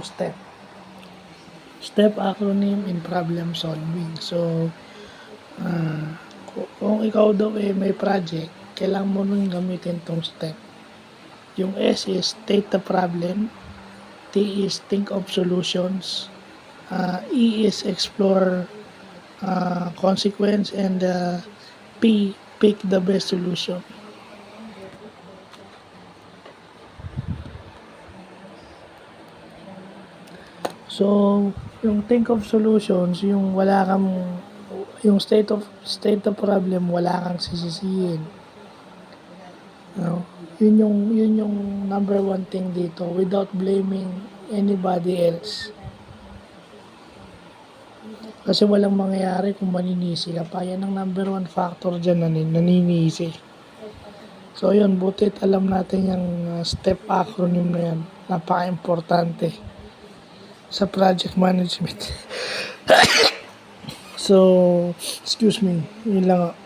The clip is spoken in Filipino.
STEP. STEP acronym in problem solving. So, kung ikaw daw may project, kailangan mo nung gamitin tong STEP. Yung S is state the problem, T is think of solutions, E is explore consequence, and P, pick the best solution. So, yung think of solutions, yung state of problem, wala kang sisisihin. Yun yung number one thing dito, without blaming anybody else. Kasi walang mangyayari kung maninisi ka pa. Yan ang number one factor dyan, naninisi. So yun, butit alam natin yung STEP acronym na yan. Napaka-importante sa project management. So, excuse me, yun lang.